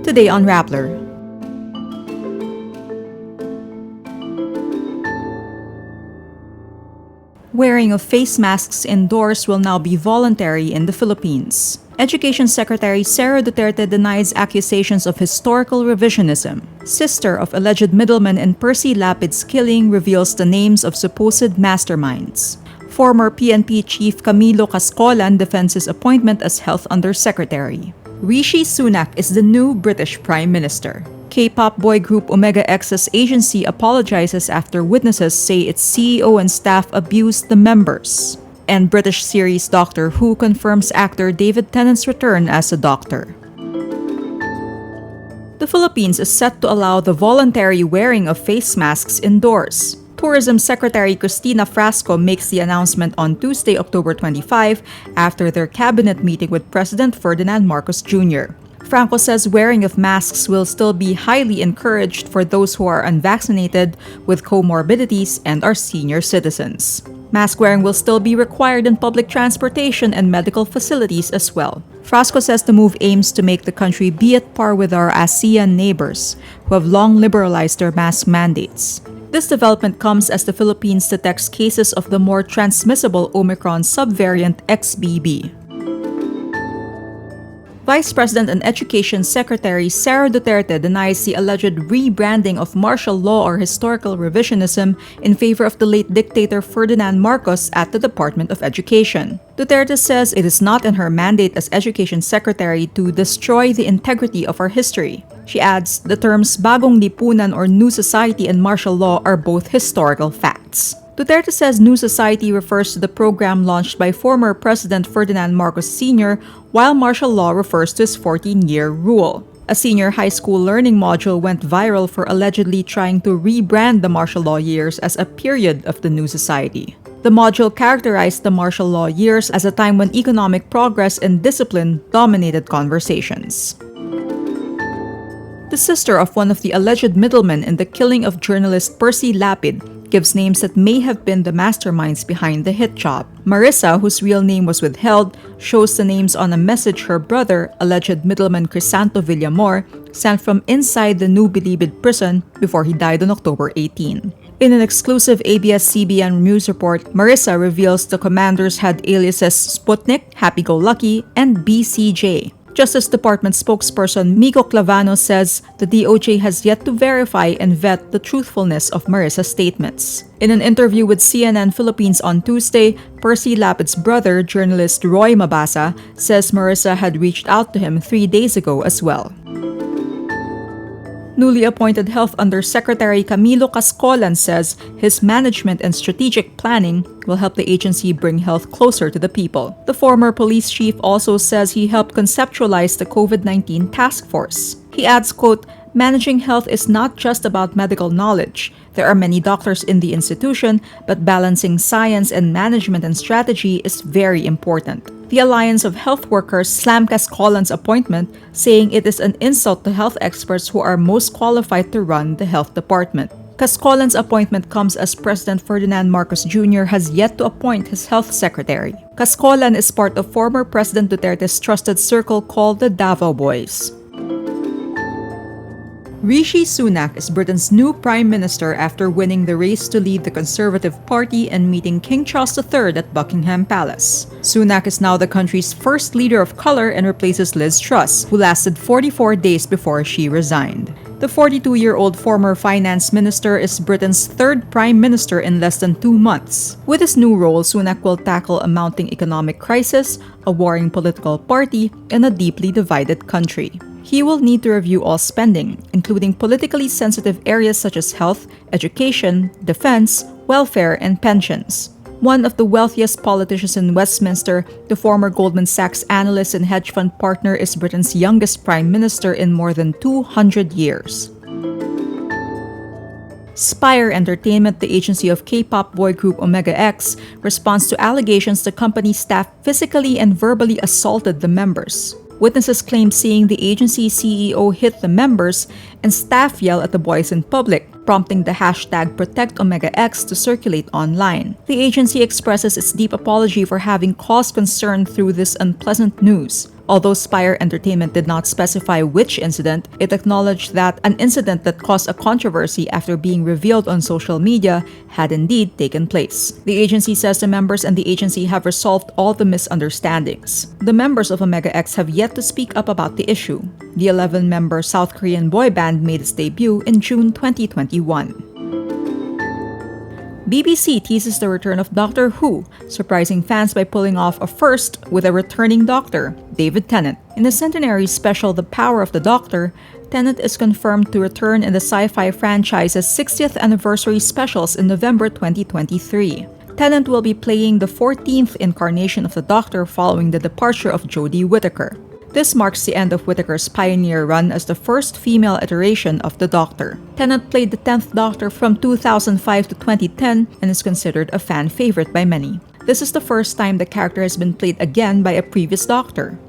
Today on Rappler. Wearing of face masks indoors will now be voluntary in the Philippines. Education Secretary Sara Duterte denies accusations of historical revisionism. Sister of alleged middleman in Percy Lapid's killing reveals the names of supposed masterminds. Former PNP Chief Camilo Cascolan defends his appointment as Health Undersecretary. Rishi Sunak is the new British Prime Minister. K-pop boy group Omega X's agency apologizes after witnesses say its CEO and staff abused the members. And British series Doctor Who confirms actor David Tennant's return as a doctor. The Philippines is set to allow the voluntary wearing of face masks indoors. Tourism Secretary Cristina Frasco makes the announcement on Tuesday, October 25, after their cabinet meeting with President Ferdinand Marcos Jr. Franco says wearing of masks will still be highly encouraged for those who are unvaccinated, with comorbidities, and are senior citizens. Mask wearing will still be required in public transportation and medical facilities as well. Frasco says the move aims to make the country be at par with our ASEAN neighbors, who have long liberalized their mask mandates. This development comes as the Philippines detects cases of the more transmissible Omicron subvariant XBB. Vice President and Education Secretary Sara Duterte denies the alleged rebranding of martial law or historical revisionism in favor of the late dictator Ferdinand Marcos at the Department of Education. Duterte says it is not in her mandate as Education Secretary to destroy the integrity of our history. She adds, the terms bagong lipunan or new society and martial law are both historical facts. Duterte says New Society refers to the program launched by former President Ferdinand Marcos Sr., while martial law refers to his 14-year rule. A senior high school learning module went viral for allegedly trying to rebrand the martial law years as a period of the New Society. The module characterized the martial law years as a time when economic progress and discipline dominated conversations. The sister of one of the alleged middlemen in the killing of journalist Percy Lapid gives names that may have been the masterminds behind the hit job. Marissa, whose real name was withheld, shows the names on a message her brother, alleged middleman Crisanto Villamor, sent from inside the New Bilibid prison before he died on October 18. In an exclusive ABS-CBN news report, Marissa reveals the commanders had aliases Sputnik, Happy-Go-Lucky, and BCJ. Justice Department spokesperson Miko Clavano says the DOJ has yet to verify and vet the truthfulness of Marissa's statements. In an interview with CNN Philippines on Tuesday, Percy Lapid's brother, journalist Roy Mabasa, says Marissa had reached out to him 3 days ago as well. Newly appointed Health Undersecretary Camilo Cascolan says his management and strategic planning will help the agency bring health closer to the people. The former police chief also says he helped conceptualize the COVID-19 task force. He adds, quote, managing health is not just about medical knowledge. There are many doctors in the institution, but balancing science and management and strategy is very important. The Alliance of Health Workers slammed Cascolan's appointment, saying it is an insult to health experts who are most qualified to run the health department. Cascolan's appointment comes as President Ferdinand Marcos Jr. has yet to appoint his health secretary. Cascolan is part of former President Duterte's trusted circle called the Davao Boys. Rishi Sunak is Britain's new Prime Minister after winning the race to lead the Conservative Party and meeting King Charles III at Buckingham Palace. Sunak is now the country's first leader of color and replaces Liz Truss, who lasted 44 days before she resigned. The 42-year-old former finance minister is Britain's third prime minister in less than 2 months. With his new role, Sunak will tackle a mounting economic crisis, a warring political party, and a deeply divided country. He will need to review all spending, including politically sensitive areas such as health, education, defense, welfare, and pensions. One of the wealthiest politicians in Westminster, the former Goldman Sachs analyst and hedge fund partner is Britain's youngest prime minister in more than 200 years. Spire Entertainment, the agency of K-pop boy group Omega X, responds to allegations the company staff physically and verbally assaulted the members. Witnesses claim seeing the agency CEO hit the members and staff yell at the boys in public, prompting the hashtag #ProtectOmegaX to circulate online. The agency expresses its deep apology for having caused concern through this unpleasant news. Although Spire Entertainment did not specify which incident, it acknowledged that an incident that caused a controversy after being revealed on social media had indeed taken place. The agency says the members and the agency have resolved all the misunderstandings. The members of Omega X have yet to speak up about the issue. The 11-member South Korean boy band made its debut in June 2021. BBC teases the return of Doctor Who, surprising fans by pulling off a first with a returning Doctor, David Tennant. In the centenary special The Power of the Doctor, Tennant is confirmed to return in the sci-fi franchise's 60th anniversary specials in November 2023. Tennant will be playing the 14th incarnation of the Doctor following the departure of Jodie Whittaker. This marks the end of Whittaker's pioneer run as the first female iteration of the Doctor. Tennant played the 10th Doctor from 2005 to 2010 and is considered a fan favorite by many. This is the first time the character has been played again by a previous Doctor.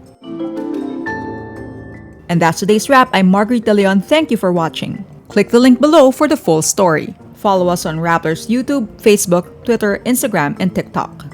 And that's today's wrap. I'm Margaret De Leon. Thank you for watching. Click the link below for the full story. Follow us on Rappler's YouTube, Facebook, Twitter, Instagram, and TikTok.